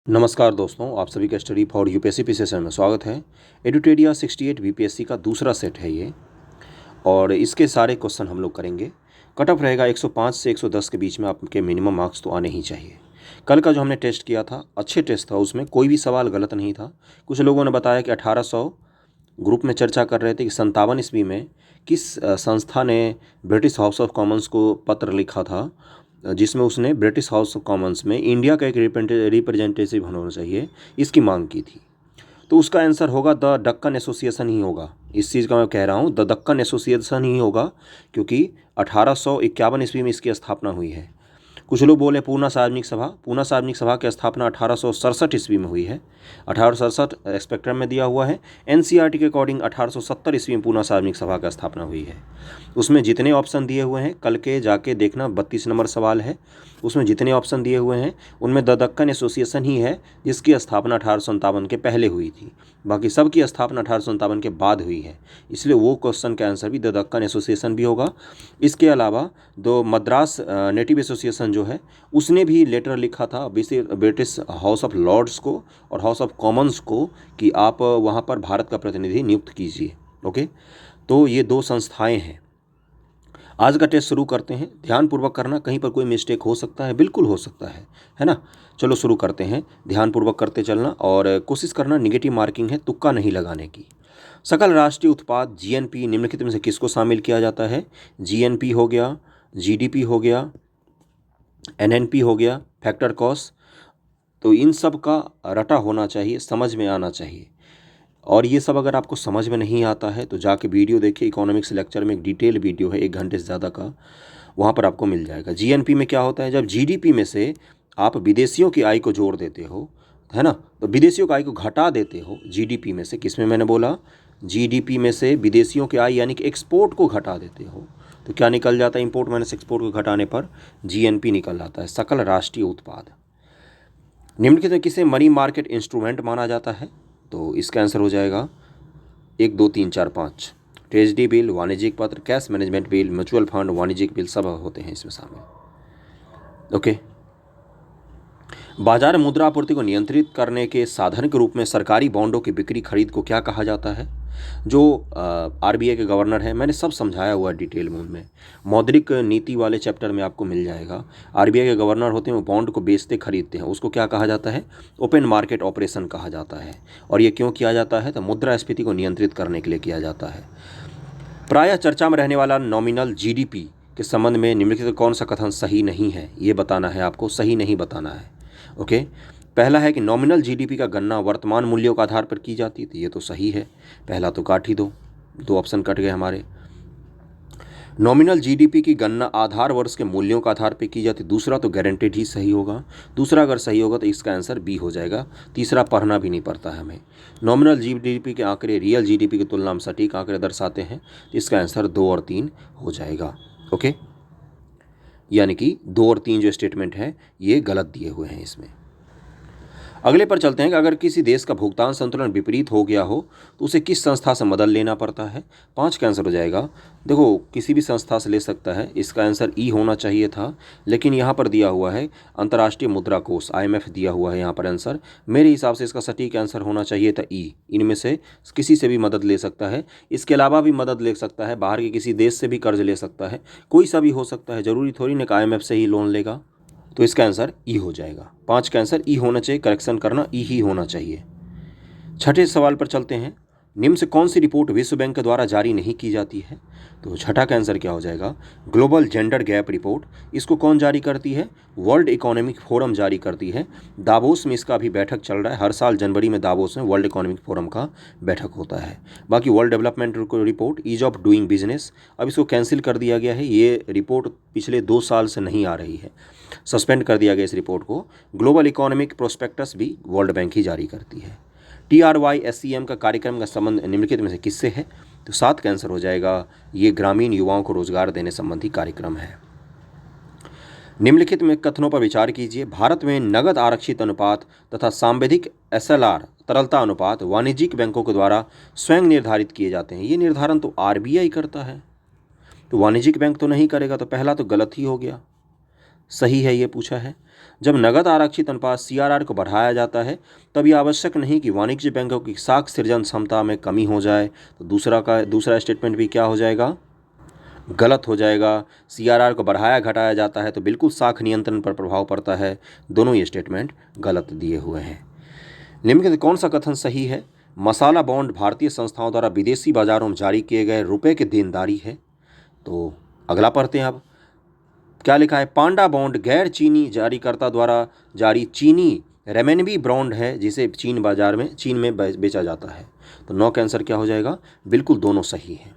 नमस्कार दोस्तों, आप सभी का स्टडी फॉर यूपीएससी सेशन में स्वागत है। एडुटेडिया 68 बीपीएससी का दूसरा सेट है ये, और इसके सारे क्वेश्चन हम लोग करेंगे। कट ऑफ रहेगा 105 से 110 के बीच में, आपके मिनिमम मार्क्स तो आने ही चाहिए। कल का जो हमने टेस्ट किया था, अच्छे टेस्ट था, उसमें कोई भी सवाल गलत नहीं था। कुछ लोगों ने बताया कि 1800 ग्रुप में चर्चा कर रहे थे कि 57 ईस्वी में किस संस्था ने ब्रिटिश हाउस ऑफ कॉमन्स को पत्र लिखा था, जिसमें उसने ब्रिटिश हाउस ऑफ कॉमन्स में इंडिया का एक रिप्रेजेंटेटिव होना चाहिए, इसकी मांग की थी। तो उसका आंसर होगा द दक्कन एसोसिएशन ही होगा। इस चीज़ का मैं कह रहा हूँ, द दक्कन एसोसिएशन ही होगा, क्योंकि 1851 ईस्वी में इसकी स्थापना हुई है। कुछ लोग बोले पूना सार्वजनिक सभा की स्थापना 1867 ईस्वी में हुई है। 1867 स्पेक्ट्रम में दिया हुआ है। एनसीईआरटी के अकॉर्डिंग 1870 ईस्वी में पूना सार्वजनिक सभा की स्थापना हुई है। उसमें जितने ऑप्शन दिए हुए हैं, कल के जाके देखना, 32 नंबर सवाल है, उसमें जितने ऑप्शन दिए हुए हैं उनमें द दक्कन एसोसिएशन ही है जिसकी स्थापना 1857 के पहले हुई थी। बाकी सब की स्थापना 1857 के बाद हुई है, इसलिए वो क्वेश्चन का आंसर भी द दक्कन एसोसिएशन भी होगा। इसके अलावा दो मद्रास नेटिव एसोसिएशन जो है, उसने भी लेटर लिखा था ब्रिटिश हाउस ऑफ लॉर्ड्स को और हाउस ऑफ कॉमन्स को कि आप वहाँ पर भारत का प्रतिनिधि नियुक्त कीजिए। ओके, तो ये दो संस्थाएं हैं। आज का टेस्ट शुरू करते हैं। ध्यानपूर्वक करना, कहीं पर कोई मिस्टेक हो सकता है, बिल्कुल हो सकता है ना। चलो शुरू करते हैं। ध्यानपूर्वक करते चलना और कोशिश करना, निगेटिव मार्किंग है, तुक्का नहीं लगाने की। सकल राष्ट्रीय उत्पाद जीएनपी निम्नलिखित में से किसको शामिल किया जाता है? जीएनपी हो गया, जीडीपी हो गया, एनएनपी हो गया, फैक्टर कॉस्ट। तो इन सब का रटा होना चाहिए, समझ में आना चाहिए। और ये सब अगर आपको समझ में नहीं आता है तो जाके वीडियो देखिए। इकोनॉमिक्स लेक्चर में एक डिटेल वीडियो है 1 घंटे से ज़्यादा का, वहाँ पर आपको मिल जाएगा। जीएनपी में क्या होता है? जब जीडीपी में से आप विदेशियों की आय को जोड़ देते हो, है ना, तो विदेशियों की आय को घटा देते हो जीडीपी में से। किस में मैंने बोला? जीडीपी में से विदेशियों की आय यानी कि एक्सपोर्ट को घटा देते हो, तो क्या निकल जाता है? इंपोर्ट माइनस एक्सपोर्ट को घटाने पर जीएनपी निकल जाता है, सकल राष्ट्रीय उत्पाद। निम्नलिखित में किसे मनी मार्केट इंस्ट्रूमेंट माना जाता है? तो इसका आंसर हो जाएगा 1 2 3 4 5। ट्रेजरी बिल, वाणिज्यिक पत्र, cash management bill, mutual fund, वाणिज्यिक बिल सब होते हैं इसमें शामिल। ओके। बाजार मुद्रा आपूर्ति को नियंत्रित करने के साधन के रूप में सरकारी बॉन्डों की बिक्री खरीद को क्या कहा जाता है? जो आरबीआई के गवर्नर हैं, मैंने सब समझाया हुआ है डिटेल में, उनमें मौद्रिक नीति वाले चैप्टर में आपको मिल जाएगा। आरबीआई के गवर्नर होते हैं, वो बॉन्ड को बेचते खरीदते हैं, उसको क्या कहा जाता है? ओपन मार्केट ऑपरेशन कहा जाता है। और ये क्यों किया जाता है? तो मुद्रास्फीति को नियंत्रित करने के लिए किया जाता है। प्रायः चर्चा में रहने वाला नॉमिनल जीडीपी के संबंध में निम्नलिखित कौन सा कथन सही नहीं है? ये बताना है आपको, सही नहीं बताना है। ओके, पहला है कि नॉमिनल जीडीपी का गणना वर्तमान मूल्यों के आधार पर की जाती थी। ये तो सही है, पहला तो काट ही दो, 2 ऑप्शन कट गए हमारे। नॉमिनल जीडीपी की गणना आधार वर्ष के मूल्यों के आधार पर की जाती, दूसरा तो गारंटेड ही सही होगा। दूसरा अगर सही होगा तो इसका आंसर बी हो जाएगा। तीसरा पढ़ना भी नहीं पड़ता है हमें। नॉमिनल जीडीपी के आंकड़े रियल जीडीपी की तुलना में सटीक आंकड़े दर्शाते हैं, तो इसका आंसर 2 और 3 हो जाएगा। ओके, यानी कि 2 और 3 जो स्टेटमेंट है ये गलत दिए हुए हैं इसमें। अगले पर चलते हैं कि अगर किसी देश का भुगतान संतुलन विपरीत हो गया हो तो उसे किस संस्था से मदद लेना पड़ता है? 5 का आंसर हो जाएगा। देखो, किसी भी संस्था से ले सकता है, इसका आंसर ई होना चाहिए था, लेकिन यहाँ पर दिया हुआ है अंतर्राष्ट्रीय मुद्रा कोष, IMF दिया हुआ है यहाँ पर आंसर। मेरे हिसाब से इसका सटीक आंसर होना चाहिए था ई। इनमें से किसी से भी मदद ले सकता है, इसके अलावा भी मदद ले सकता है, बाहर के किसी देश से भी कर्ज ले सकता है, कोई सा भी हो सकता है, जरूरी थोड़ी ना कि IMF से ही लोन लेगा। तो इसका आंसर ई हो जाएगा। 5 का आंसर ई होना चाहिए, करेक्शन करना ई ही होना चाहिए। छठे सवाल पर चलते हैं। निम्न से कौन सी रिपोर्ट विश्व बैंक के द्वारा जारी नहीं की जाती है? तो छठा का आंसर क्या हो जाएगा? Global gender gap report. इसको कौन जारी करती है? वर्ल्ड इकोनॉमिक फोरम जारी करती है। दावोस में इसका अभी बैठक चल रहा है, हर साल जनवरी में दावोस में वर्ल्ड इकोनॉमिक फोरम का बैठक होता है। बाकी world development report, ease of doing business, अब इसको कैंसिल कर दिया गया है। ये रिपोर्ट पिछले 2 साल से नहीं आ रही है, सस्पेंड कर दिया गया इस रिपोर्ट को। ग्लोबल इकोनॉमिक प्रोस्पेक्टस भी वर्ल्ड बैंक ही जारी करती है। TRY-SCM का कार्यक्रम का संबंध निम्नलिखित में से किससे है? तो 7 का आंसर हो जाएगा, ये ग्रामीण युवाओं को रोजगार देने संबंधी कार्यक्रम है। निम्नलिखित में कथनों पर विचार कीजिए। भारत में नगद आरक्षित अनुपात तथा सांविधिक SLR तरलता अनुपात वाणिज्यिक बैंकों के द्वारा स्वयं निर्धारित किए जाते हैं। ये निर्धारण तो RBI करता है, तो वाणिज्यिक बैंक तो नहीं करेगा, तो पहला तो गलत ही हो गया। सही है ये पूछा है। जब नगद आरक्षित अनुपात CRR को बढ़ाया जाता है तब यह आवश्यक नहीं कि वाणिज्य बैंकों की साख सृजन क्षमता में कमी हो जाए। तो दूसरा स्टेटमेंट भी क्या हो जाएगा, गलत हो जाएगा। CRR को बढ़ाया घटाया जाता है तो बिल्कुल साख नियंत्रण पर प्रभाव पड़ता है। दोनों ये स्टेटमेंट गलत दिए हुए हैं। निम्नलिखित में कौन सा कथन सही है? मसाला बॉन्ड भारतीय संस्थाओं द्वारा विदेशी बाजारों में जारी किए गए रुपए की देनदारी है। तो अगला पढ़ते हैं अब क्या लिखा है। पांडा बॉन्ड गैर चीनी जारीकर्ता द्वारा जारी चीनी रेमेनबी बॉन्ड है जिसे चीन में बेचा जाता है। तो 9 का आंसर क्या हो जाएगा, बिल्कुल दोनों सही हैं।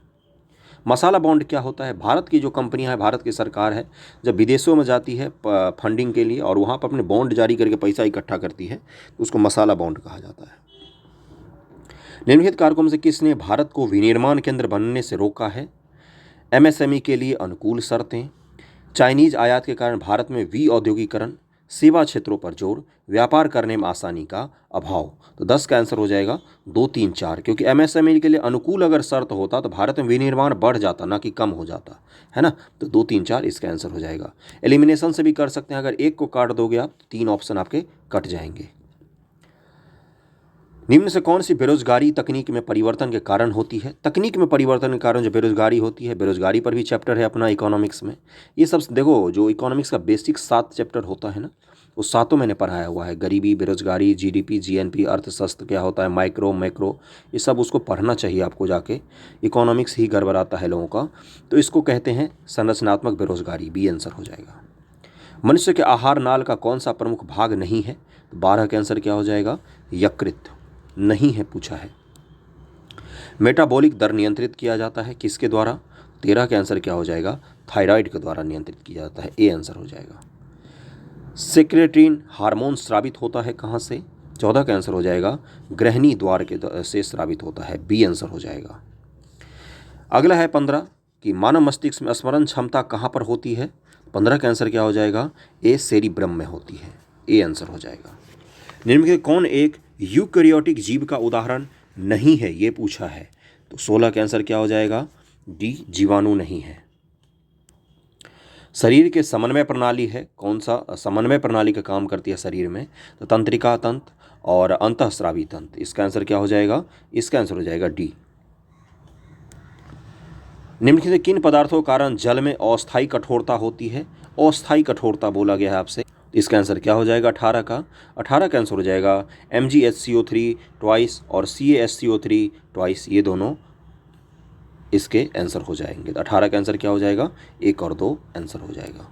मसाला बॉन्ड क्या होता है? भारत की जो कंपनियां हैं, भारत की सरकार है, जब विदेशों में जाती है फंडिंग के लिए और वहाँ पर अपने बॉन्ड जारी करके पैसा इकट्ठा करती है तो उसको मसाला बॉन्ड कहा जाता है। निम्नलिखित कारकों में से किसने भारत को विनिर्माण केंद्र बनने से रोका है? MSME के लिए अनुकूल शर्तें, चाइनीज आयात के कारण भारत में विऔद्योगीकरण, सेवा क्षेत्रों पर जोर, व्यापार करने में आसानी का अभाव। तो 10 का आंसर हो जाएगा 2, 3, 4, क्योंकि MSME के लिए अनुकूल अगर शर्त होता तो भारत में विनिर्माण बढ़ जाता ना कि कम हो जाता, है ना। तो 2, 3, 4 इसका आंसर हो जाएगा। एलिमिनेशन से भी कर सकते हैं, अगर एक को काट दोगे आप तो 3 ऑप्शन आपके कट जाएंगे। निम्न से कौन सी बेरोजगारी तकनीक में परिवर्तन के कारण होती है? तकनीक में परिवर्तन के कारण जो बेरोजगारी होती है, बेरोजगारी पर भी चैप्टर है अपना इकोनॉमिक्स में। ये सब देखो, जो इकोनॉमिक्स का बेसिक 7 चैप्टर होता है ना, वो सातों मैंने पढ़ाया हुआ है। गरीबी, बेरोजगारी, GDP, GNP, अर्थशास्त्र क्या होता है, माइक्रो मैक्रो, ये सब उसको पढ़ना चाहिए आपको जाके। इकोनॉमिक्स ही गड़बड़ाता है लोगों का। तो इसको कहते हैं संरचनात्मक बेरोजगारी, बी आंसर हो जाएगा। मनुष्य के आहार नाल का कौन सा प्रमुख भाग नहीं है? 12 का आंसर क्या हो जाएगा, यकृत। नहीं है पूछा है। मेटाबॉलिक दर नियंत्रित किया जाता है किसके द्वारा? 13 का आंसर क्या हो जाएगा, थायराइड के द्वारा नियंत्रित किया जाता है, ए आंसर हो जाएगा। सेक्रेटिन हार्मोन स्रावित होता है कहाँ से? 14 का आंसर हो जाएगा ग्रहणी द्वार के से स्रावित होता है, बी आंसर हो जाएगा। अगला है 15 कि मानव मस्तिष्क में स्मरण क्षमता कहाँ पर होती है? 15 का आंसर क्या हो जाएगा, ए सेरिब्रम में होती है, ए आंसर हो जाएगा। निम्नलिखित कौन एक यूकैरियोटिक जीव का उदाहरण नहीं है, ये पूछा है। तो 16 का आंसर क्या हो जाएगा, डी जीवाणु नहीं है। शरीर के समन्वय प्रणाली है, कौन सा समन्वय प्रणाली का काम करती है शरीर में? तो तंत्रिका तंत्र और अंतःस्रावी तंत्र। इसका आंसर क्या हो जाएगा, इसका आंसर हो जाएगा डी। निम्नलिखित से किन पदार्थों के कारण जल में अस्थायी कठोरता होती है? अस्थायी कठोरता बोला गया है आपसे। इसका आंसर क्या हो जाएगा, 18 का 18 का आंसर हो जाएगा MgHCO3 ट्वाइस और CaSCO3 ट्वाइस, ये दोनों इसके आंसर हो जाएंगे। तो 18 का आंसर क्या हो जाएगा, 1 और 2 आंसर हो जाएगा।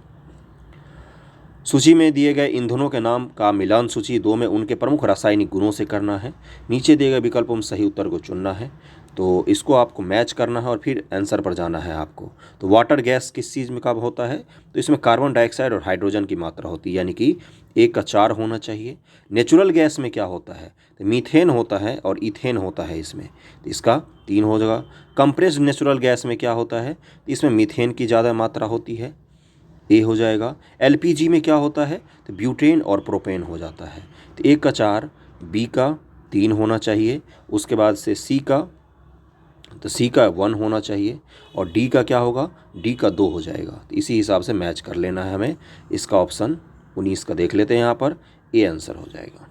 सूची में दिए गए ईंधनों के नाम का मिलान सूची 2 में उनके प्रमुख रासायनिक गुणों से करना है। नीचे दिए गए विकल्पों में सही उत्तर को चुनना है। तो इसको आपको मैच करना है और फिर आंसर पर जाना है आपको। तो वाटर गैस किस चीज़ में कब होता है? तो इसमें कार्बन डाइऑक्साइड और हाइड्रोजन की मात्रा होती है, यानी कि 1 का 4 होना चाहिए। नेचुरल गैस में क्या होता है? तो मीथेन होता है और इथेन होता है इसमें, तो इसका 3 हो जाएगा। कंप्रेस्ड नेचुरल गैस में क्या होता है? तो इसमें मीथेन की ज़्यादा मात्रा होती है, ए हो जाएगा। LPG में क्या होता है? तो ब्यूटेन और प्रोपेन हो जाता है। तो 1 का 4, बी का 3 होना चाहिए, उसके बाद से सी का 1 होना चाहिए और डी का क्या होगा, डी का 2 हो जाएगा। तो इसी हिसाब से मैच कर लेना है हमें। इसका ऑप्शन 19 का देख लेते हैं यहाँ पर, ए आंसर हो जाएगा।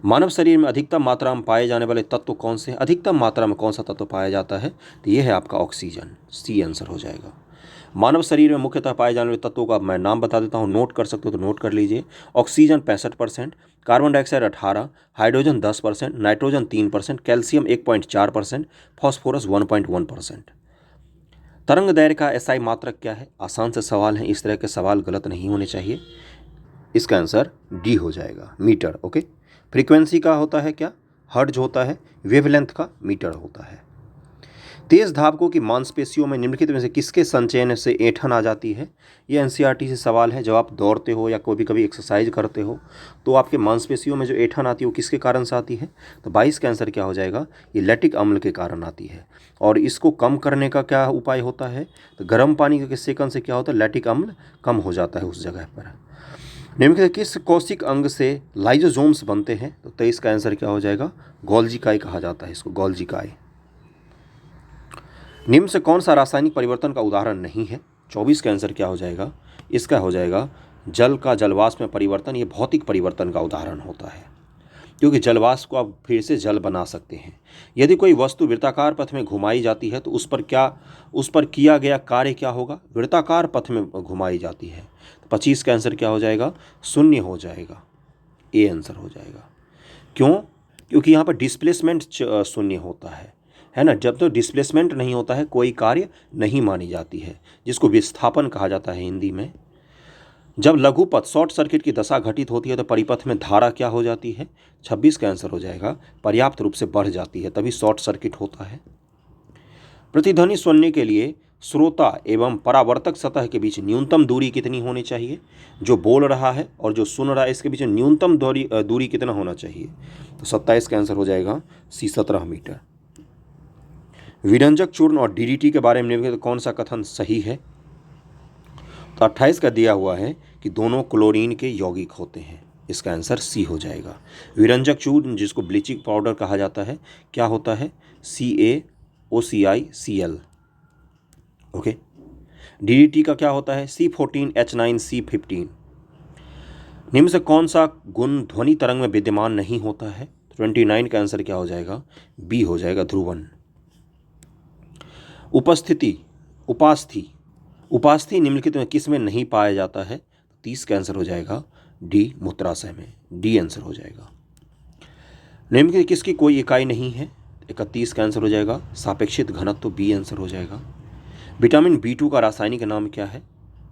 मानव शरीर में अधिकतम मात्रा में पाए जाने वाले तत्व कौन से? अधिकतम मात्रा में कौन सा तत्व पाया जाता है? तो ये है आपका ऑक्सीजन, सी आंसर हो जाएगा। मानव शरीर में मुख्यतः पाए जाने वाले तत्वों का मैं नाम बता देता हूँ, नोट कर सकते हो तो नोट कर लीजिए। Oxygen 65%, carbon dioxide 18%, hydrogen 10%, nitrogen 3%, calcium 1.4%, phosphorus 1.1%। तरंग दैर्घ्य का SI मात्रक क्या है? आसान से सवाल है, इस तरह के सवाल गलत नहीं होने चाहिए। इसका आंसर डी हो जाएगा, मीटर। ओके। फ्रीक्वेंसी का होता है क्या? हर्ट्ज होता है। वेवलेंथ का मीटर होता है। तेज धावकों की मांसपेशियों में निम्नलिखित में से किसके संचयन से ऐंठन आ जाती है? ये NCERT से सवाल है। जब आप दौड़ते हो या कभी कभी एक्सरसाइज करते हो तो आपके मांसपेशियों में जो ऐंठन आती है वो किसके कारण से आती है? तो 22 का आंसर क्या हो जाएगा, ये लैक्टिक अम्ल के कारण आती है। और इसको कम करने का क्या उपाय होता है? तो गर्म पानी के सेकन से क्या होता है, लैक्टिक अम्ल कम हो जाता है उस जगह पर। निम्नलिखित किस कोशिक अंग से लाइजोसोम्स बनते हैं? तो 23 का आंसर क्या हो जाएगा, गोल्जी काई कहा जाता है इसको, गोल्जी काई। निम्न से कौन सा रासायनिक परिवर्तन का उदाहरण नहीं है? 24 का आंसर क्या हो जाएगा, इसका हो जाएगा जल का जलवाष्प में परिवर्तन। ये भौतिक परिवर्तन का उदाहरण होता है, क्योंकि जलवाष्प को आप फिर से जल बना सकते हैं। यदि कोई वस्तु वृत्ताकार पथ में घुमाई जाती है तो उस पर किया गया कार्य क्या होगा? वृत्ताकार पथ में घुमाई जाती है। तो 25 का आंसर क्या हो जाएगा? 0 हो जाएगा। ए आंसर हो जाएगा। क्यों? क्योंकि यहाँ पर डिस्प्लेसमेंट 0 होता है ना। जब तो डिस्प्लेसमेंट नहीं होता है कोई कार्य नहीं मानी जाती है, जिसको विस्थापन कहा जाता है हिंदी में। जब लघुपथ शॉर्ट सर्किट की दशा घटित होती है तो परिपथ में धारा क्या हो जाती है? 26 का आंसर हो जाएगा पर्याप्त रूप से बढ़ जाती है, तभी शॉर्ट सर्किट होता है। प्रतिध्वनि सुनने के लिए श्रोता एवं परावर्तक सतह के बीच न्यूनतम दूरी कितनी होनी चाहिए? जो बोल रहा है और जो सुन रहा है इसके बीच न्यूनतम दूरी कितना होना चाहिए? तो 27 का आंसर हो जाएगा सी 17 मीटर। विरंजक चूर्ण और डीडीटी के बारे में निम्नलिखित कौन सा कथन सही है? तो 28 का दिया हुआ है कि दोनों क्लोरीन के यौगिक होते हैं। इसका आंसर सी हो जाएगा। विरंजक चूर्ण जिसको ब्लीचिंग पाउडर कहा जाता है क्या होता है? CaOCl। ओके। डीडीटी का क्या होता है? C14H9C15। निम्न से कौन सा गुण ध्वनि तरंग में विद्यमान नहीं होता है? 29 का आंसर क्या हो जाएगा? बी हो जाएगा, ध्रुवन। उपास्थि निम्नलिखित में किस में नहीं पाया जाता है? 30 का आंसर हो जाएगा डी, मूत्राशय में। डी आंसर हो जाएगा। निम्नलिखित किसकी कोई इकाई नहीं है? 31 का आंसर हो जाएगा सापेक्षिक घनत्व। बी आंसर हो जाएगा। विटामिन B2 का रासायनिक नाम क्या है?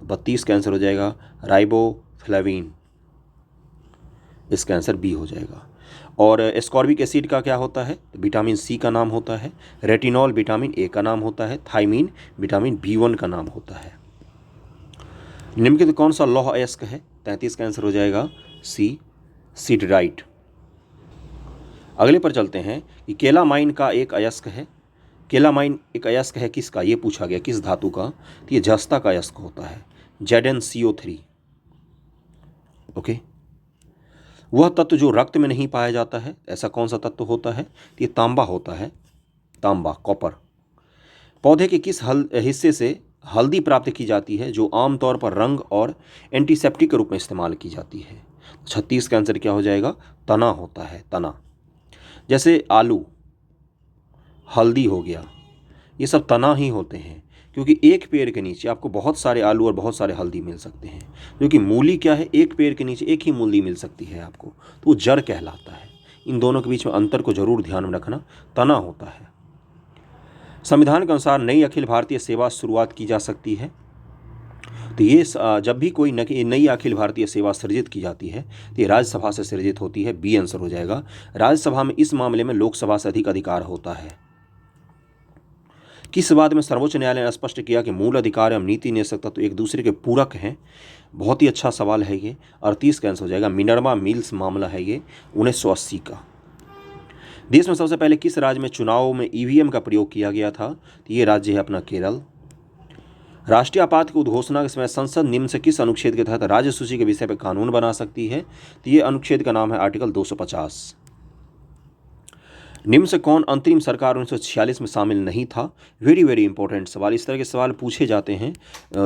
32 का आंसर हो जाएगा राइबोफ्लेविन। इसका आंसर बी हो जाएगा। और एस्कॉर्बिक एसिड का क्या होता है? तो विटामिन C का नाम होता है। रेटिनॉल विटामिन A का नाम होता है। थाइमीन विटामिन B1 का नाम होता है। निम्नलिखित कौन सा लौह अयस्क है? 33 का आंसर हो जाएगा सी, सिडराइट। अगले पर चलते हैं कि केलामाइन का एक अयस्क है। केलामाइन एक अयस्क है किसका? ये पूछा गया किस धातु का? तो ये जस्ता का अयस्क होता है, ZnCO3। ओके। वह तत्व जो रक्त में नहीं पाया जाता है, ऐसा कौन सा तत्व होता है? तो ये तांबा होता है, तांबा, कॉपर। पौधे के किस हिस्से से हल्दी प्राप्त की जाती है जो आमतौर पर रंग और एंटीसेप्टिक के रूप में इस्तेमाल की जाती है? 36 का आंसर क्या हो जाएगा? तना होता है, तना। जैसे आलू, हल्दी हो गया, ये सब तना ही होते हैं, क्योंकि एक पेड़ के नीचे आपको बहुत सारे आलू और बहुत सारे हल्दी मिल सकते हैं। क्योंकि मूली क्या है? एक पेड़ के नीचे एक ही मूली मिल सकती है आपको, तो वो जड़ कहलाता है। इन दोनों के बीच में अंतर को जरूर ध्यान में रखना, तना होता है। संविधान के अनुसार नई अखिल भारतीय सेवा शुरुआत की जा सकती है। तो ये जब भी कोई नई अखिल भारतीय सेवा सृजित की जाती है तो ये राज्यसभा से सृजित होती है। बी आंसर हो जाएगा। राज्यसभा में इस मामले में लोकसभा से अधिक अधिकार होता है। किस बात में सर्वोच्च न्यायालय ने स्पष्ट किया कि मूल अधिकार एवं नीति निषेध तत्व एक दूसरे के पूरक हैं? बहुत ही अच्छा सवाल है ये। 38 का आंसर हो जाएगा। मिनर्वा मिल्स मामला है ये, 1980 का। देश में सबसे पहले किस राज्य में चुनाव में ईवीएम का प्रयोग किया गया था? तो ये राज्य है अपना केरल। राष्ट्रीय आपात की उद्घोषणा के समय संसद निम्न से किस अनुच्छेद के तहत राज्य सूची के विषय पर कानून बना सकती है? तो ये अनुच्छेद का नाम है आर्टिकल 250। निम्न से कौन अंतरिम सरकार 1946 में शामिल नहीं था? वेरी वेरी इंपॉर्टेंट सवाल। इस तरह के सवाल पूछे जाते हैं।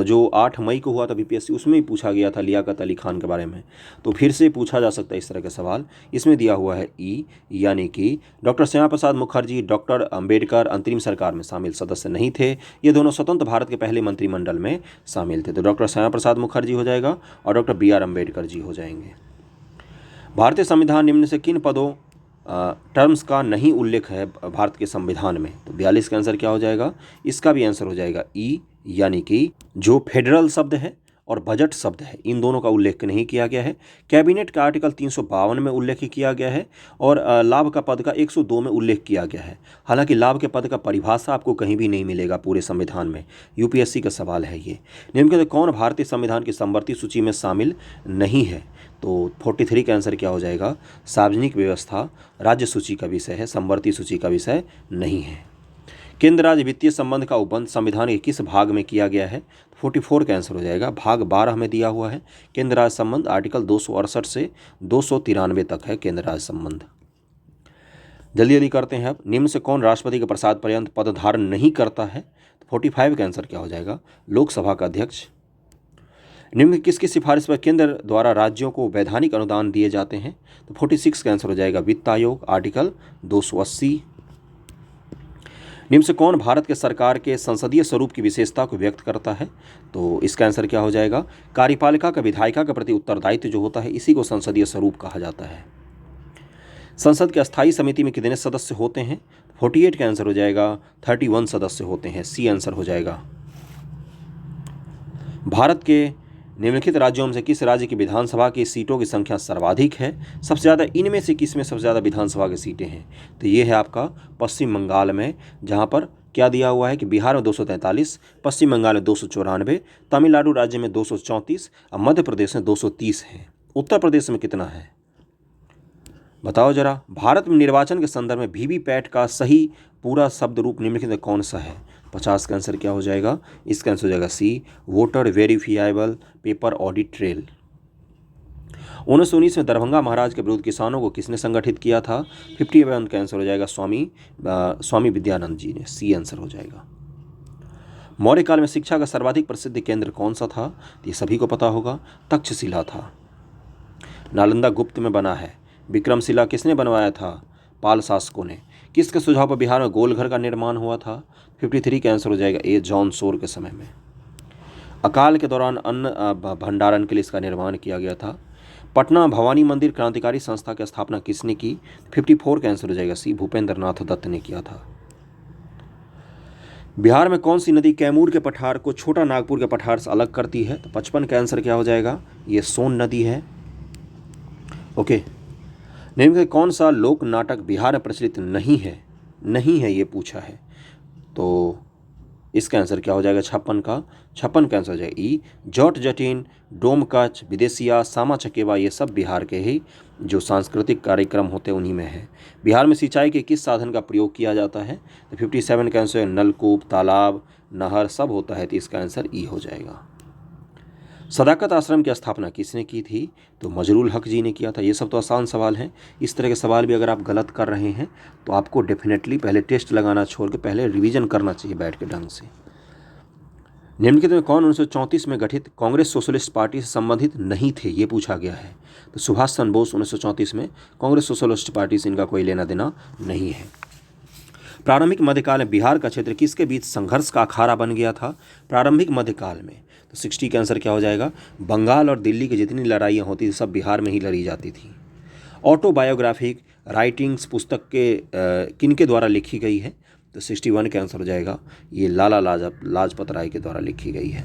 जो 8 मई को हुआ था बीपीएससी, उसमें ही पूछा गया था लियाकत अली खान के बारे में, तो फिर से पूछा जा सकता है इस तरह का सवाल। इसमें दिया हुआ है ई, यानी कि डॉक्टर श्यामा प्रसाद मुखर्जी, डॉक्टर अंबेडकर अंतरिम सरकार में शामिल सदस्य नहीं थे। ये दोनों स्वतंत्र भारत के पहले मंत्रिमंडल में शामिल थे। तो डॉक्टर श्यामा प्रसाद मुखर्जी हो जाएगा और डॉक्टर BR अम्बेडकर जी हो जाएंगे। भारतीय संविधान निम्न से किन पदों टर्म्स का नहीं उल्लेख है भारत के संविधान में? तो 42 का आंसर क्या हो जाएगा? इसका भी आंसर हो जाएगा ई, यानी कि जो फेडरल शब्द है और बजट शब्द है, इन दोनों का उल्लेख नहीं किया गया है। कैबिनेट का आर्टिकल 352 में उल्लेख किया गया है और लाभ का पद का 102 में उल्लेख किया गया है। हालांकि लाभ के पद का परिभाषा आपको कहीं भी नहीं मिलेगा पूरे संविधान में। यूपीएससी का सवाल है ये। निम्नलिखित कौन भारतीय संविधान की समवर्ती सूची में शामिल नहीं है? तो 43 का आंसर क्या हो जाएगा? सार्वजनिक व्यवस्था राज्य सूची का विषय है, समवर्ती सूची का विषय नहीं है। केंद्र राज्य वित्तीय संबंध का उपबंध संविधान के किस भाग में किया गया है? 44 का आंसर हो जाएगा। भाग 12 में दिया हुआ है। केंद्र राज्य संबंध आर्टिकल 268 से 293 तक है केंद्र राज्य संबंध। जल्दी जल्दी करते हैं अब। निम्न से कौन राष्ट्रपति के प्रसाद पर्यंत पद धारण नहीं करता है? 45 का आंसर क्या हो जाएगा? लोकसभा का अध्यक्ष। निम्न में किसकी सिफारिश पर केंद्र द्वारा राज्यों को वैधानिक अनुदान दिए जाते हैं? तो 46 का आंसर हो जाएगा वित्त आयोग, आर्टिकल 280। निम्न से कौन भारत के सरकार के संसदीय स्वरूप की विशेषता को व्यक्त करता है? तो इसका आंसर क्या हो जाएगा? कार्यपालिका का विधायिका के प्रति उत्तरदायित्व जो होता है, इसी को संसदीय स्वरूप कहा जाता है। संसद की अस्थायी समिति में कितने सदस्य होते हैं? 48 का आंसर हो जाएगा 31 सदस्य होते हैं, सी आंसर हो जाएगा। भारत के निम्नलिखित राज्यों में से किस राज्य की विधानसभा की सीटों की संख्या सर्वाधिक है? सबसे ज़्यादा इनमें से किस में सबसे ज़्यादा विधानसभा की सीटें हैं? तो ये है आपका पश्चिम बंगाल में, जहाँ पर क्या दिया हुआ है कि बिहार में 243, पश्चिम बंगाल में 294, तमिलनाडु राज्य में 234 और मध्य प्रदेश में 230 है। उत्तर प्रदेश में कितना है बताओ जरा। भारत में निर्वाचन के संदर्भ में वीवीपैट का सही पूरा शब्द रूप निम्नलिखित में कौन सा है? 50 का आंसर क्या हो जाएगा? इसका आंसर हो जाएगा C, voter verifiable paper audit trail. 1919 में दरभंगा महाराज के विरुद्ध किसानों को किसने संगठित किया था? 51 का आंसर हो जाएगा स्वामी विद्यानंद जी ने, सी आंसर हो जाएगा। मौर्य काल में शिक्षा का सर्वाधिक प्रसिद्ध केंद्र कौन सा था? ये सभी को पता होगा, तक्षशिला था। नालंदा गुप्त में बना है। विक्रमशिला किसने बनवाया था? पाल शासकों ने। किसके सुझाव पर बिहार में गोलघर का निर्माण हुआ था? 53 का आंसर हो जाएगा ए, जॉन सोर के समय में। अकाल के दौरान अन्न भंडारण के लिए इसका निर्माण किया गया था। पटना भवानी मंदिर क्रांतिकारी संस्था की स्थापना किसने की? 54 का आंसर हो जाएगा सी, भूपेंद्र नाथ दत्त ने किया था। बिहार में कौन सी नदी कैमूर के पठार को छोटा नागपुर के पठार से अलग करती है? तो 55 का आंसर क्या हो जाएगा? ये सोन नदी है। ओके, निम्न में कौन सा लोक नाटक बिहार में प्रचलित नहीं है ये पूछा है। तो इसका आंसर क्या हो जाएगा? 56 का आंसर हो जाएगा ई। जट जटिन, डोमकच, विदेशिया, सामा चकेवा, ये सब बिहार के ही जो सांस्कृतिक कार्यक्रम होते हैं उन्हीं में है। बिहार में सिंचाई के किस साधन का प्रयोग किया जाता है? तो 57 का आंसर है नलकूप, तालाब, नहर सब होता है, तो इसका आंसर ई हो जाएगा। सदाकत आश्रम की स्थापना किसने की थी? तो मजरूल हक जी ने किया था। ये सब तो आसान सवाल हैं। इस तरह के सवाल भी अगर आप गलत कर रहे हैं तो आपको डेफिनेटली पहले टेस्ट लगाना छोड़ के पहले रिवीजन करना चाहिए बैठ के ढंग से। निम्नलिखित में कौन 1934 में गठित कांग्रेस सोशलिस्ट पार्टी से संबंधित नहीं थे? ये पूछा गया है। तो सुभाष चंद्र बोस 1934 में कांग्रेस सोशलिस्ट पार्टी से इनका कोई लेना देना नहीं है। प्रारंभिक मध्यकाल में बिहार का क्षेत्र किसके बीच संघर्ष का अखाड़ा बन गया था? प्रारंभिक मध्यकाल में तो 60 का आंसर क्या हो जाएगा? बंगाल और दिल्ली की जितनी लड़ाइयाँ होती थी सब बिहार में ही लड़ी जाती थी। ऑटोबायोग्राफिक राइटिंग्स पुस्तक के किनके द्वारा लिखी गई है? तो 61 का आंसर हो जाएगा ये लाला लाजपत राय के द्वारा लिखी गई है।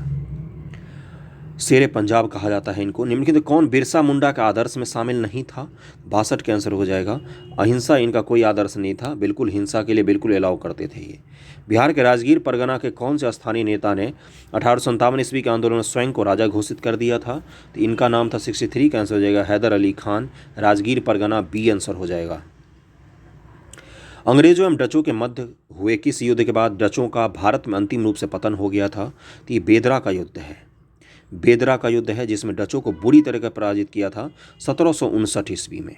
शेरे पंजाब कहा जाता है इनको। निम्नलिखित कौन बिरसा मुंडा का आदर्श में शामिल नहीं था? 62 का आंसर हो जाएगा अहिंसा इनका कोई आदर्श नहीं था, बिल्कुल हिंसा के लिए बिल्कुल अलाउ करते थे ये। बिहार के राजगीर परगना के कौन से स्थानीय नेता ने 1857 ईस्वी के आंदोलन में स्वयं को राजा घोषित कर दिया था? तो इनका नाम था 63 का आंसर हो जाएगा हैदर अली खान। राजगीर परगना बी आंसर हो जाएगा। अंग्रेजों एवं डचों के मध्य हुए किस युद्ध के बाद डचों का भारत में अंतिम रूप से पतन हो गया था? तो ये बेदरा का युद्ध है। बेदरा का युद्ध है जिसमें डचों को बुरी तरह पराजित किया था 1759 ईस्वी में।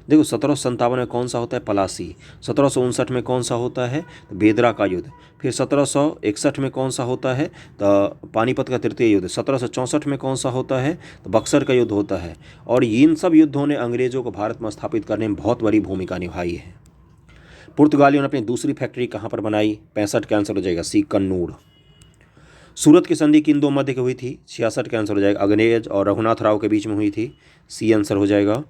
देखो 1757 में कौन सा होता है? पलासी। 1759 में कौन सा होता है? तो बेदरा का युद्ध। फिर 1761 में कौन सा होता है? तो पानीपत का तृतीय युद्ध। 1764 में कौन सा होता है? तो बक्सर का युद्ध होता है। और इन सब युद्धों ने अंग्रेजों को भारत में स्थापित करने में बहुत बड़ी भूमिका निभाई है। पुर्तगालियों ने अपनी दूसरी फैक्ट्री कहाँ पर बनाई? 65 का आंसर हो जाएगा सी, कन्नूर। सूरत की संधि किन दो मध्य की हुई थी? 66 का आंसर हो जाएगा अंग्रेज और रघुनाथ राव के बीच में हुई थी, सी आंसर हो जाएगा।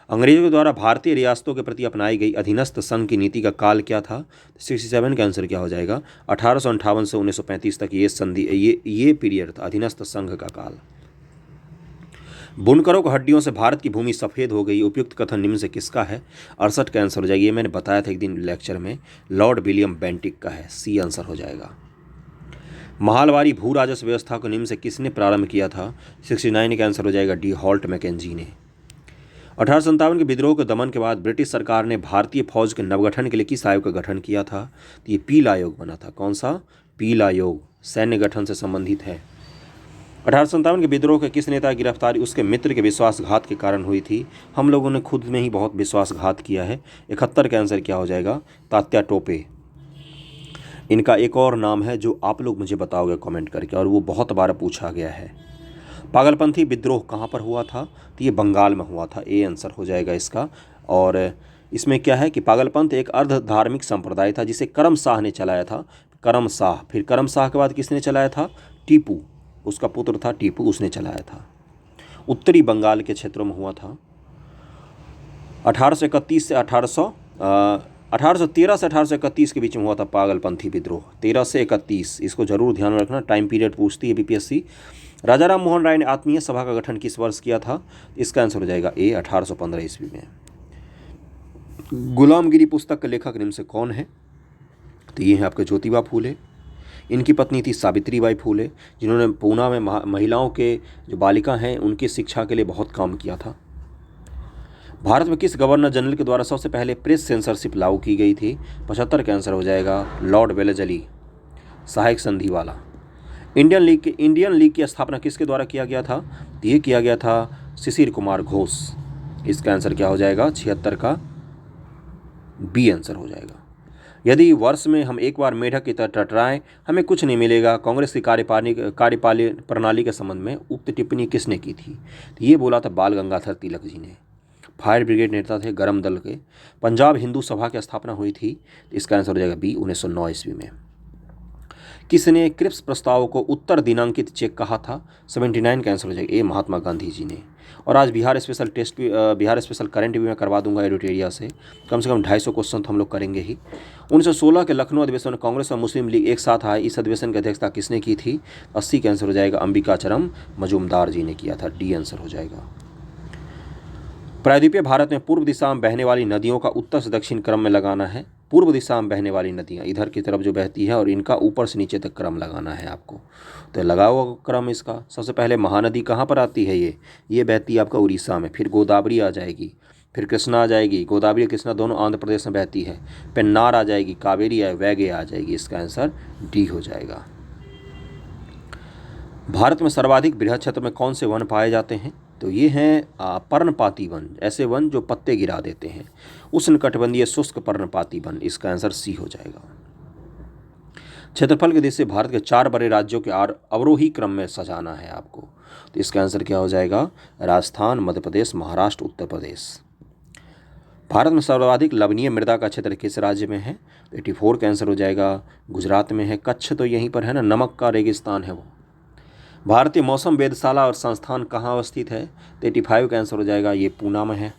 अंग्रेजों के द्वारा भारतीय रियासतों के प्रति अपनाई गई अधीनस्थ संघ की नीति का काल क्या था? 67 का आंसर क्या हो जाएगा? 1858 से 1935 तक ये संधि ये पीरियड था, अधीनस्थ संघ का काल। बुनकरों को हड्डियों से भारत की भूमि सफ़ेद हो गई, उपयुक्त कथन निम्न से किसका है? 68 का आंसर हो जाएगा, ये मैंने बताया था एक दिन लेक्चर में, लॉर्ड विलियम बेंटिक का है, सी आंसर हो जाएगा। महालवारी भू राजस्व व्यवस्था को निम्न से किसने प्रारंभ किया था? 69 का आंसर हो जाएगा डी, हॉल्ट मैकेंजी ने। 1857 के विद्रोह के दमन के बाद ब्रिटिश सरकार ने भारतीय फौज के नवगठन के लिए किस आयोग का गठन किया था? तो ये पील आयोग बना था। कौन सा? पील आयोग, सैन्य गठन से संबंधित है। 1857 के विद्रोह के किस नेता की गिरफ्तारी उसके मित्र के विश्वासघात के कारण हुई थी? हम लोगों ने खुद में ही बहुत विश्वासघात किया है। 71 का आंसर क्या हो जाएगा? तात्या टोपे। इनका एक और नाम है जो आप लोग मुझे बताओगे कमेंट करके, और वो बहुत बार पूछा गया है। पागलपंथी विद्रोह कहाँ पर हुआ था? तो ये बंगाल में हुआ था। ए आंसर हो जाएगा इसका। और इसमें क्या है कि पागलपंथ एक अर्ध धार्मिक संप्रदाय था जिसे करम शाह ने चलाया था। करम शाह, फिर करम शाह के बाद किसने चलाया था? टीपू, उसका पुत्र था टीपू, उसने चलाया था। उत्तरी बंगाल के क्षेत्रों में हुआ था। 1831 से 1813 से 1831 के बीच में हुआ था पागलपंथी विद्रोह। 13 से 31, इसको जरूर ध्यान में रखना, टाइम पीरियड पूछती है बीपीएससी। राजा राम मोहन राय ने आत्मीय सभा का गठन किस वर्ष किया था? इसका आंसर हो जाएगा ए, 1815 ईस्वी में। गुलामगिरी पुस्तक के लेखक निम्न से कौन है? तो ये है आपके ज्योतिबा फूले। इनकी पत्नी थी सावित्रीबाई फूले, जिन्होंने पूना में महिलाओं के जो बालिका हैं उनकी शिक्षा के लिए बहुत काम किया था। भारत में किस गवर्नर जनरल के द्वारा सबसे पहले प्रेस सेंसरशिप लागू की गई थी? 75 का आंसर हो जाएगा लॉर्ड वेलेजली, सहायक संधि वाला। इंडियन लीग की स्थापना किसके द्वारा किया गया था? ये किया गया था शिशिर कुमार घोष। इसका आंसर क्या हो जाएगा? 76 का बी आंसर हो जाएगा। यदि वर्ष में हम एक बार मेढक की तरह टटराएं हमें कुछ नहीं मिलेगा, कांग्रेस की कार्यपालिक प्रणाली के संबंध में उक्त टिप्पणी किसने की थी? तो ये बोला था बाल गंगाधर तिलक जी ने। फायर ब्रिगेड नेता थे गरम दल के। पंजाब हिंदू सभा की स्थापना हुई थी। इसका आंसर हो जाएगा बी, 1909 ईस्वी में। किसने क्रिप्स प्रस्ताव को उत्तर दिनांकित चेक कहा था? 79 का आंसर हो जाएगा ए, महात्मा गांधी जी ने। और आज बिहार स्पेशल करंट भी मैं करवा दूंगा एडिटोरिया से, कम 250 क्वेश्चन तो हम लोग करेंगे ही। 1916 के लखनऊ अधिवेशन में कांग्रेस और मुस्लिम लीग एक साथ आए। इस अधिवेशन की अध्यक्षता किसने की थी? 80 का आंसर हो जाएगा अंबिकाचरम मजूमदार जी ने किया था। डी आंसर हो जाएगा। प्रायद्वीपीय भारत में पूर्व दिशा में बहने वाली नदियों का उत्तर से दक्षिण क्रम में लगाना है। पूर्व दिशा में बहने वाली नदियाँ इधर की तरफ जो बहती है और इनका ऊपर से नीचे तक क्रम लगाना है आपको। तो लगाओ क्रम इसका। सबसे पहले महानदी कहाँ पर आती है? ये बहती है आपका उड़ीसा में, फिर गोदावरी आ जाएगी, फिर कृष्णा आ जाएगी। गोदावरी और कृष्णा दोनों आंध्र प्रदेश में बहती है। पेन्नार आ जाएगी, कावेरी वैगे आ जाएगी। इसका आंसर डी हो जाएगा। भारत में सर्वाधिक बृहद क्षेत्र में कौन से वन पाए जाते हैं? तो ये हैं पर्णपाती वन, ऐसे वन जो पत्ते गिरा देते हैं। उष्णकटिबंधीय शुष्क पर्णपाती वन। इसका आंसर सी हो जाएगा। क्षेत्रफल के दृष्टि से भारत के 4 बड़े राज्यों के अवरोही क्रम में सजाना है आपको। तो इसका आंसर क्या हो जाएगा? राजस्थान, मध्य प्रदेश, महाराष्ट्र, उत्तर प्रदेश। भारत में सर्वाधिक लवणीय मृदा का क्षेत्र किस राज्य में है? तो 84 का आंसर हो जाएगा गुजरात में है। कच्छ तो यहीं पर है ना, नमक का रेगिस्तान है वो। भारतीय मौसम वेधशाला और संस्थान कहाँ अवस्थित है? तो 85 का आंसर हो जाएगा ये पूना में है।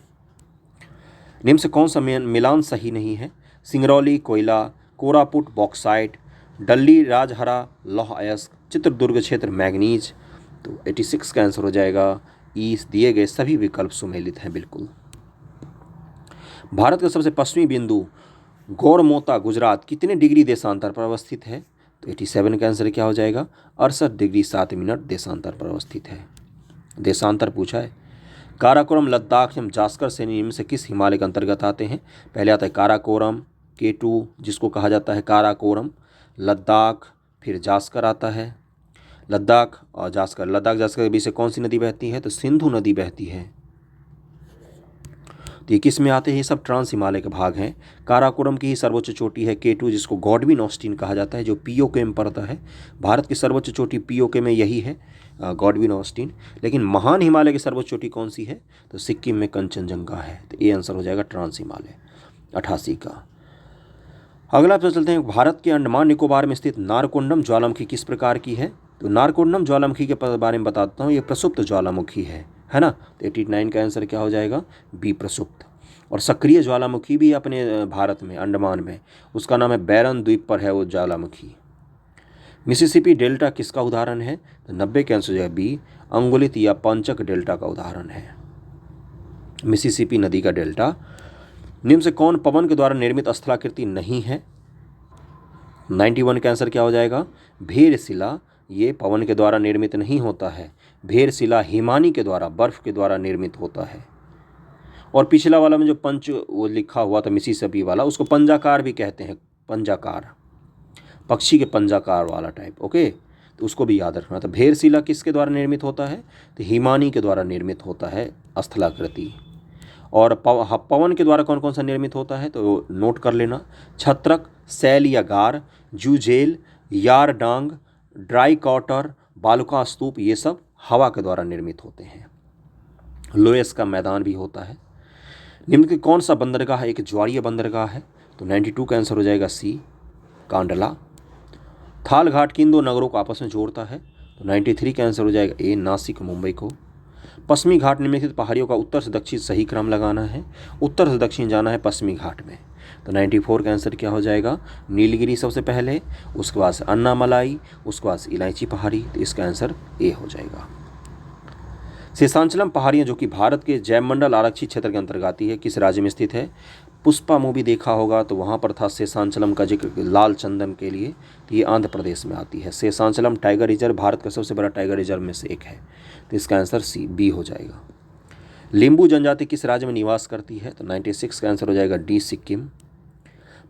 निम्न से कौन सा मिलान सही नहीं है? सिंगरौली कोयला, कोरापुट बॉक्साइट, डल्ली राजहरा लौह अयस्क, चित्रदुर्ग क्षेत्र मैग्नीज। तो 86 का आंसर हो जाएगा ई। दिए गए सभी विकल्प सुमेलित हैं बिल्कुल। भारत का सबसे पश्चिमी बिंदु गौरमोता गुजरात कितने डिग्री देशांतर पर अवस्थित है? तो 87 का आंसर क्या हो जाएगा? 68 डिग्री 7 मिनट देशांतर पर अवस्थित है। देशांतर पूछा है। काराकोरम, लद्दाख एवं जास्कर श्रेणी इनमें से किस हिमालय के अंतर्गत आते हैं? पहले आता है काराकोरम, K2 जिसको कहा जाता है काराकोरम, लद्दाख, फिर जास्कर आता है। लद्दाख और जास्कर, लद्दाख जास्कर के बीच से कौन सी नदी बहती है? तो सिंधु नदी बहती है। तो ये किस में आते हैं? ये सब ट्रांस हिमालय के भाग हैं। काराकोरम की ही सर्वोच्च चोटी है K2 जिसको गॉडविन ऑस्टिन कहा जाता है, जो POK में पड़ता है। भारत की सर्वोच्च चोटी POK में यही है, गॉडविन ऑस्टिन। लेकिन महान हिमालय की सर्वोच्च चोटी कौन सी है? तो सिक्किम में कंचनजंगा है। तो ये आंसर हो जाएगा ट्रांस हिमालय, 88 का। अगला प्रश्न चलते हैं। भारत के अंडमान निकोबार में स्थित नारकोंडम ज्वालामुखी किस प्रकार की है? तो नारकोंडम ज्वालामुखी के बारे में बताता हूँ। ये प्रसुप्त ज्वालामुखी है ना। तो 89 का आंसर क्या हो जाएगा? बी, प्रसुप्त। और सक्रिय ज्वालामुखी भी अपने भारत में, अंडमान में, उसका नाम है बैरन द्वीप पर है वो ज्वालामुखी। मिसिसिपी डेल्टा किसका उदाहरण है? तो 90 का आंसर हो जाएगा बी, अंगुलित या पंचक डेल्टा का उदाहरण है मिसिसिपी नदी का डेल्टा। निम्न से कौन पवन के द्वारा निर्मित स्थलाकृति नहीं है? 91 का आंसर क्या हो जाएगा? भेरशिला। ये पवन के द्वारा निर्मित नहीं होता है। भेरशिला हिमानी के द्वारा, बर्फ के द्वारा निर्मित होता है। और पिछला वाला में जो पंच वो लिखा हुआ था मिसिसिपी वाला, उसको पंजाकार भी कहते हैं। पंजाकार, पक्षी के पंजाकार वाला टाइप। ओके, तो उसको भी याद रखना था। भेरशिला किसके द्वारा निर्मित होता है? तो हिमानी के द्वारा निर्मित होता है स्थलाकृति। और पवन के द्वारा कौन कौन सा निर्मित होता है? तो नोट कर लेना। छत्रक, सैल या गार, जूझेल, यार डांग, ड्राई कॉटर, बालुका स्तूप, ये सब हवा के द्वारा निर्मित होते हैं। लोएस का मैदान भी होता है। निम्न के कौन सा बंदरगाह एक ज्वारीय बंदरगाह है? तो 92 का आंसर हो जाएगा सी, कांडला। थाल घाट किन दो नगरों को आपस में जोड़ता है? तो 93 का आंसर हो जाएगा ए, नासिक मुंबई को। पश्चिमी घाट निम्नलिखित पहाड़ियों का उत्तर से दक्षिण सही क्रम लगाना है। उत्तर से दक्षिण जाना है पश्चिमी घाट में। तो 94 का आंसर क्या हो जाएगा? नीलगिरी सबसे पहले, उसके बाद से अन्नामलाई, उसके बाद से इलायची पहाड़ी। तो इसका आंसर ए हो जाएगा। शेषांचलम पहाड़ियाँ जो कि भारत के जैवमंडल आरक्षित क्षेत्र के अंतर्गत आती है, किस राज्य में स्थित है? पुष्पा मूवी देखा होगा तो वहाँ पर था शेषांचलम का जिक्र लाल चंदन के लिए। तो ये आंध्र प्रदेश में आती है। शेषांचलम टाइगर रिजर्व भारत का सबसे बड़ा टाइगर रिजर्व में से एक है। तो इसका आंसर सी, बी हो जाएगा। लिम्बू जनजाति किस राज्य में निवास करती है? तो 96 का आंसर हो जाएगा डी, सिक्किम।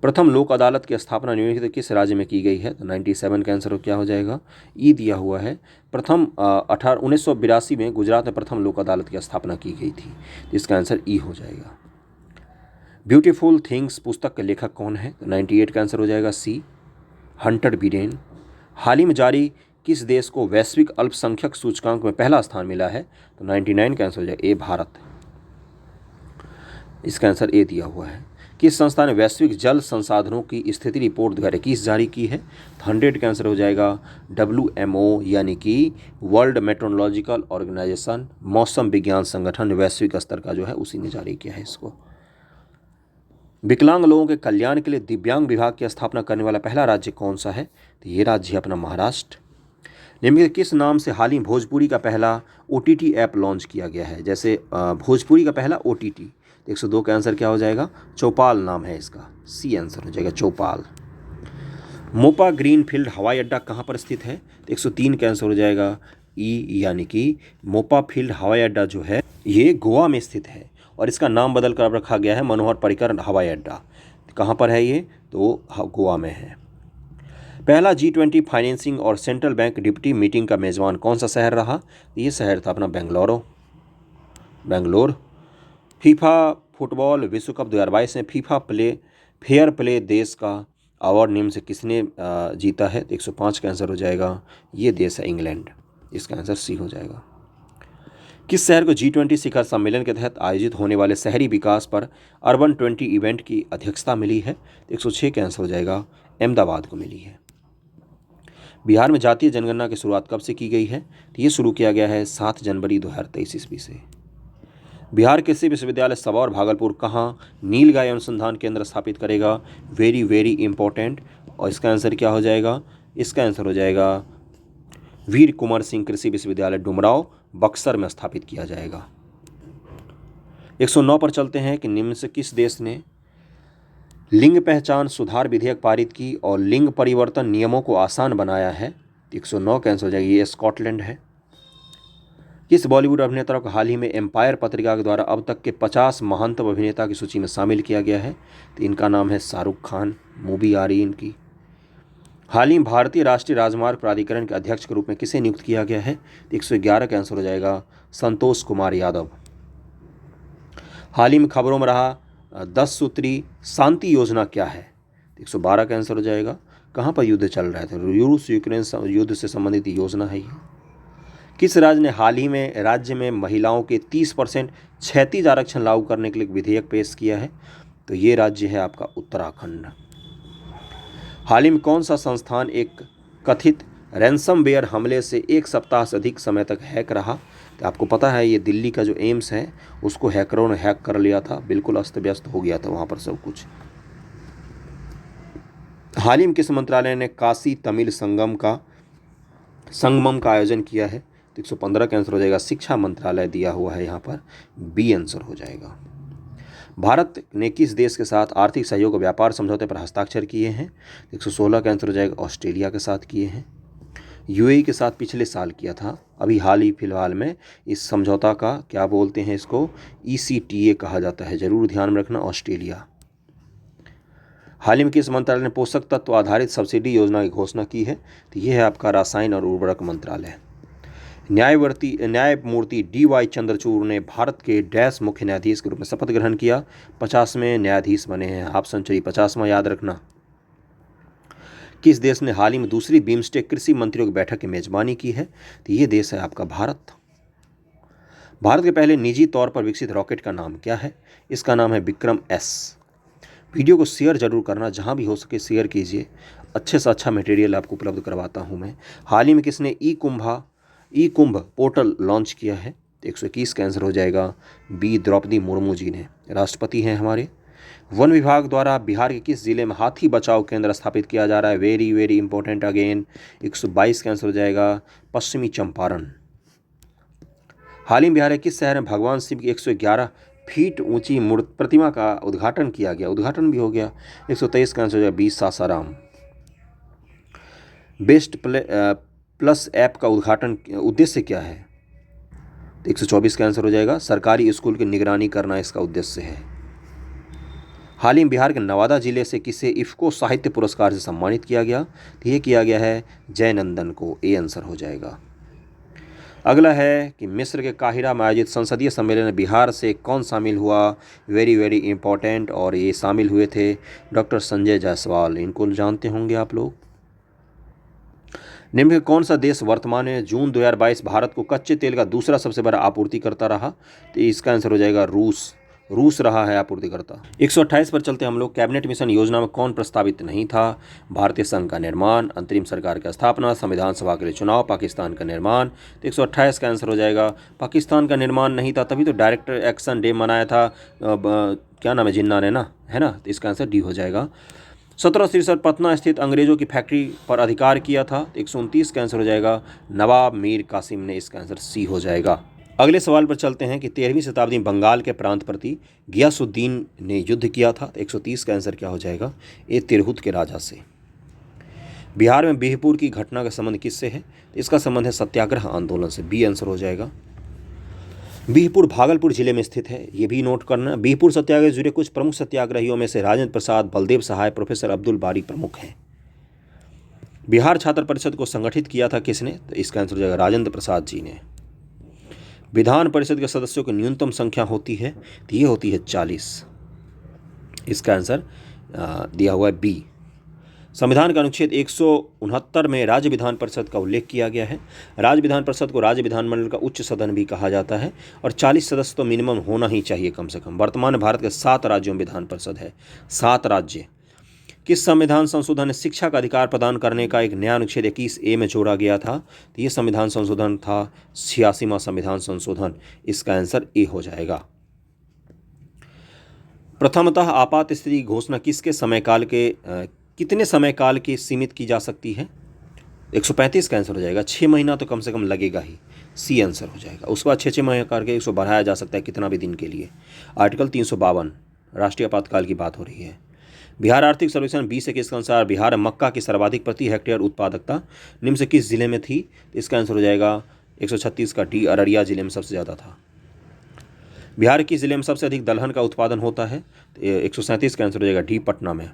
प्रथम लोक अदालत की स्थापना निम्नलिखित किस राज्य में की गई है? तो 97 का आंसर क्या हो जाएगा? ई दिया हुआ है। प्रथम 1982 में गुजरात में प्रथम लोक अदालत की स्थापना की गई थी। तो इसका आंसर ई हो जाएगा। ब्यूटीफुल थिंग्स पुस्तक के लेखक कौन है? तो 98 का आंसर हो जाएगा सी, हंटर बिडेन। हाल ही में जारी किस देश को वैश्विक अल्पसंख्यक सूचकांक में पहला स्थान मिला है? तो 99 का आंसर हो जाएगा ए, भारत। इसका आंसर ए दिया हुआ है। किस संस्था ने वैश्विक जल संसाधनों की स्थिति रिपोर्ट 2021 जारी की है? तो 100 का आंसर हो जाएगा WMO, यानी कि वर्ल्ड मेट्रोलॉजिकल ऑर्गेनाइजेशन, मौसम विज्ञान संगठन वैश्विक स्तर का जो है उसी ने जारी किया है इसको। विकलांग लोगों के कल्याण के लिए दिव्यांग विभाग की स्थापना करने वाला पहला राज्य कौन सा है? तो ये राज्य है अपना महाराष्ट्र। निम्नलिखित किस नाम से हाल ही भोजपुरी का पहला OTT ऐप लॉन्च किया गया है? जैसे भोजपुरी का पहला OTT। 102 का आंसर क्या हो जाएगा? चौपाल नाम है इसका, सी आंसर हो जाएगा, चौपाल। मोपा ग्रीनफील्ड हवाई अड्डा कहाँ पर स्थित है? तो 103 का आंसर हो जाएगा ई, यानी कि मोपा फील्ड हवाई अड्डा जो है ये गोवा में स्थित है और इसका नाम बदल कर रखा गया है मनोहर पर्रिकर हवाई अड्डा। कहाँ पर है ये? तो गोवा में है। पहला G20 फाइनेंसिंग और सेंट्रल बैंक डिप्टी मीटिंग का मेज़बान कौन सा शहर रहा? ये शहर था अपना बेंगलोर। फीफा फुटबॉल विश्व कप 2022 में फीफा फेयर प्ले देश का अवार्ड निम्न से किसने जीता है? 105 का आंसर हो जाएगा, ये देश है इंग्लैंड। इसका आंसर सी हो जाएगा। किस शहर को G20 शिखर सम्मेलन के तहत आयोजित होने वाले शहरी विकास पर अर्बन 20 इवेंट की अध्यक्षता मिली है? 106 का आंसर हो जाएगा, अहमदाबाद को मिली है। बिहार में जातीय जनगणना की शुरुआत कब से की गई है? तो ये शुरू किया गया है 7 जनवरी 2023 ईस्वी से। बिहार कृषि विश्वविद्यालय सबौर भागलपुर कहाँ नीलगाय अनुसंधान केंद्र स्थापित करेगा? Very very important. और इसका आंसर क्या हो जाएगा? इसका आंसर हो जाएगा वीर कुंवर सिंह कृषि विश्वविद्यालय डुमराव बक्सर में स्थापित किया जाएगा। 109 पर चलते हैं कि निम्न से किस देश ने लिंग पहचान सुधार विधेयक पारित की और लिंग परिवर्तन नियमों को आसान बनाया है? 109 का आंसर हो जाएगा, ये स्कॉटलैंड है। किस बॉलीवुड अभिनेता को हाल ही में एम्पायर पत्रिका के द्वारा अब तक के 50 महानतम अभिनेता की सूची में शामिल किया गया है? तो इनका नाम है शाहरुख खान। मूवी आ रही है इनकी। हाल ही भारतीय राष्ट्रीय राजमार्ग प्राधिकरण के अध्यक्ष के रूप में किसे नियुक्त किया गया है? 111 का आंसर हो जाएगा, संतोष कुमार यादव। हाल ही में खबरों में रहा 10 सूत्री शांति योजना क्या है? 112 का आंसर हो जाएगा, कहाँ पर युद्ध चल रहा था? रूस यूक्रेन युद्ध से संबंधित योजना है ये। किस राज्य ने हाल ही में राज्य में महिलाओं के 30% क्षैतिज आरक्षण लागू करने के लिए विधेयक पेश किया है? तो ये राज्य है आपका उत्तराखंड। हाल ही में कौन सा संस्थान एक कथित रैंसमवेयर हमले से 1 सप्ताह से अधिक समय तक हैक रहा? तो आपको पता है ये दिल्ली का जो एम्स है उसको हैकरों ने हैक कर लिया था, बिल्कुल अस्त व्यस्त हो गया था वहाँ पर सब कुछ। हाल ही में किस मंत्रालय ने काशी तमिल संगमम का आयोजन किया है? तो 115 का आंसर हो जाएगा, शिक्षा मंत्रालय दिया हुआ है यहाँ पर, बी आंसर हो जाएगा। भारत ने किस देश के साथ आर्थिक सहयोग और व्यापार समझौते पर हस्ताक्षर किए हैं? 116 का आंसर हो जाएगा, ऑस्ट्रेलिया के साथ किए हैं। UAE के साथ पिछले साल किया था। अभी हाल ही फिलहाल में इस समझौता का क्या बोलते हैं, इसको ECTA कहा जाता है, जरूर ध्यान में रखना, ऑस्ट्रेलिया। हाल ही में किस मंत्रालय ने पोषक तत्व आधारित सब्सिडी योजना की घोषणा की है? तो यह है आपका रसायन और उर्वरक मंत्रालय। न्यायमूर्ति DY चंद्रचूड़ ने भारत के डैश मुख्य न्यायाधीश के रूप में शपथ ग्रहण किया, 50वें न्यायाधीश बने हैं। ऑप्शन चाहिए 50वां याद रखना। किस देश ने हाल ही में दूसरी बिम्स्टेक कृषि मंत्रियों की बैठक की मेजबानी की है? तो ये देश है आपका भारत। भारत के पहले निजी तौर पर विकसित रॉकेट का नाम क्या है? इसका नाम है विक्रम एस। वीडियो को शेयर जरूर करना, जहां भी हो सके शेयर कीजिए। अच्छे से अच्छा मटेरियल आपको उपलब्ध करवाता हूं मैं। हाल ही में किसने ई कुंभ पोर्टल लॉन्च किया है? 121 का आंसर हो जाएगा बी, द्रौपदी मुर्मू जी ने, राष्ट्रपति हैं हमारे। वन विभाग द्वारा बिहार के किस जिले में हाथी बचाव केंद्र स्थापित किया जा रहा है? वेरी वेरी इंपॉर्टेंट अगेन, 122 का आंसर हो जाएगा पश्चिमी चंपारण। हाल ही में बिहार के किस शहर में भगवान शिव की 111 फीट ऊंची प्रतिमा का उद्घाटन किया गया? उद्घाटन भी हो गया। 123 का आंसर हो जाएगा B, Sasaram. Best plus app का उद्घाटन उद्देश्य क्या है? 124 का आंसर हो जाएगा सरकारी स्कूल की निगरानी करना इसका उद्देश्य है। हाल ही में बिहार के नवादा जिले से किसे इफ्को साहित्य पुरस्कार से सम्मानित किया गया? तो ये किया गया है जयनंदन को, ए आंसर हो जाएगा। अगला है कि मिस्र के काहिरा में आयोजित संसदीय सम्मेलन में बिहार से कौन शामिल हुआ? वेरी वेरी इंपॉर्टेंट, और ये शामिल हुए थे डॉक्टर संजय जायसवाल, इनको जानते होंगे आप लोग। निम्न में कौन सा देश वर्तमान में जून 2022 भारत को कच्चे तेल का दूसरा सबसे बड़ा आपूर्तिकर्ता रहा? तो इसका आंसर हो जाएगा रूस रहा है आपूर्तिकर्ता। 128 पर चलते हम लोग। कैबिनेट मिशन योजना में कौन प्रस्तावित नहीं था? भारतीय संघ का निर्माण, अंतरिम सरकार की स्थापना, संविधान सभा के लिए चुनाव, पाकिस्तान का निर्माण। तो 128 का आंसर हो जाएगा पाकिस्तान का निर्माण नहीं था, तभी तो डायरेक्ट एक्शन डे मनाया था क्या नाम है, जिन्ना ने ना, है ना। तो इसका आंसर डी हो जाएगा। 1763 पटना स्थित अंग्रेजों की फैक्ट्री पर अधिकार किया था। 129 का आंसर हो जाएगा नवाब मीर कासिम ने, इसका आंसर सी हो जाएगा। अगले सवाल पर चलते हैं कि 13वीं शताब्दी में बंगाल के प्रांत प्रति गियासुद्दीन ने युद्ध किया था। 130 का आंसर क्या हो जाएगा? ए, तिरहुत के राजा से। बिहार में बिहपुर की घटना का संबंध किससे है? इसका संबंध है सत्याग्रह आंदोलन से, बी आंसर हो जाएगा। बिहपुर भागलपुर जिले में स्थित है, ये भी नोट करना। बिहपुर सत्याग्रह से जुड़े कुछ प्रमुख सत्याग्रहियों में से राजेंद्र प्रसाद, बलदेव सहाय, प्रोफेसर अब्दुल बारी प्रमुख हैं। बिहार छात्र परिषद को संगठित किया था किसने? तो इसका आंसर हो जाएगा राजेंद्र प्रसाद जी ने। विधान परिषद के सदस्यों की न्यूनतम संख्या होती है, तो ये होती है 40। इसका आंसर दिया हुआ है बी। संविधान का अनुच्छेद 169 में राज्य विधान परिषद का उल्लेख किया गया है। राज्य विधान परिषद को राज्य विधानमंडल का उच्च सदन भी कहा जाता है, और 40 सदस्य तो मिनिमम होना ही चाहिए कम से कम। वर्तमान में भारत के 7 राज्यों में विधान परिषद है, 7 राज्य। किस संविधान संशोधन ने शिक्षा का अधिकार प्रदान करने का एक नया अनुच्छेद 21A में जोड़ा गया था? तो ये संविधान संशोधन था 86वां संविधान संशोधन, इसका आंसर ए हो जाएगा। प्रथमतः आपात स्थिति घोषणा किसके समयकाल के कितने समय काल की सीमित की जा सकती है? 135 का आंसर हो जाएगा। 6 महीना तो कम से कम लगेगा ही, सी आंसर हो जाएगा। उसके बाद 6 महीने करके 100 बढ़ाया जा सकता है कितना भी दिन के लिए। आर्टिकल 352 राष्ट्रीय आपातकाल की बात हो रही है। बिहार आर्थिक सर्वेक्षण 2021 के अनुसार बिहार में मक्का की सर्वाधिक प्रति हेक्टेयर उत्पादकता निम्न से किस जिले में थी? इसका आंसर हो जाएगा 136 का डी, अररिया जिले में सबसे ज़्यादा था। बिहार किस जिले में सबसे अधिक दलहन का उत्पादन होता है? 137 का आंसर हो जाएगा डी, पटना में।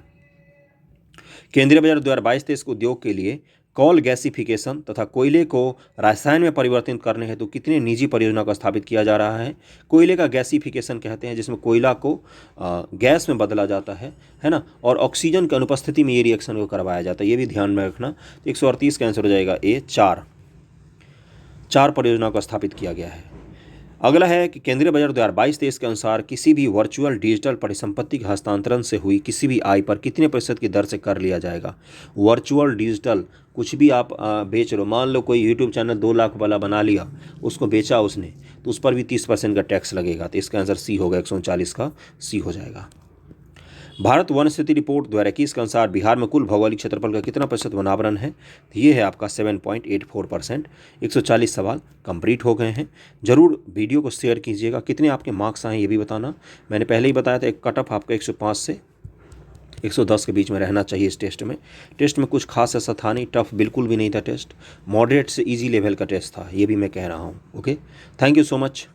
केंद्रीय बजट 2022-23 के उद्योग के लिए कोल गैसिफिकेशन तथा कोयले को रसायन में परिवर्तित करने हेतु कितनी निजी परियोजना को स्थापित किया जा रहा है? कोयले का गैसिफिकेशन कहते हैं, जिसमें कोयला को गैस में बदला जाता है ना, और ऑक्सीजन की अनुपस्थिति में ये रिएक्शन को करवाया जाता है, ये भी ध्यान में रखना। 138 का आंसर हो जाएगा ए, 4 परियोजना को स्थापित किया गया है। अगला है कि केंद्रीय बजट 2022-23 के अनुसार किसी भी वर्चुअल डिजिटल परिसंपत्ति के हस्तांतरण से हुई किसी भी आय पर कितने प्रतिशत की दर से कर लिया जाएगा? वर्चुअल डिजिटल कुछ भी आप बेच रहे हो, मान लो कोई यूट्यूब चैनल 2 लाख वाला बना लिया, उसको बेचा उसने, तो उस पर भी 30% का टैक्स लगेगा। तो इसका आंसर सी होगा, 139 का सी हो जाएगा। भारत वन स्थिति रिपोर्ट 2021 के अनुसार बिहार में कुल भौगोलिक क्षेत्रफल का कितना प्रतिशत वनावरण है? तो ये है आपका 7.84%। 140 सवाल कंप्लीट हो गए हैं। जरूर वीडियो को शेयर कीजिएगा। कितने आपके मार्क्स आए ये भी बताना। मैंने पहले ही बताया था, एक कट ऑफ आपका 105 से 110 के बीच में रहना चाहिए इस टेस्ट में। टेस्ट में कुछ खास ऐसा था नहीं, टफ बिल्कुल भी नहीं था टेस्ट, मॉडरेट से ईजी लेवल का टेस्ट था, ये भी मैं कह रहा हूँ। Okay, thank you so much.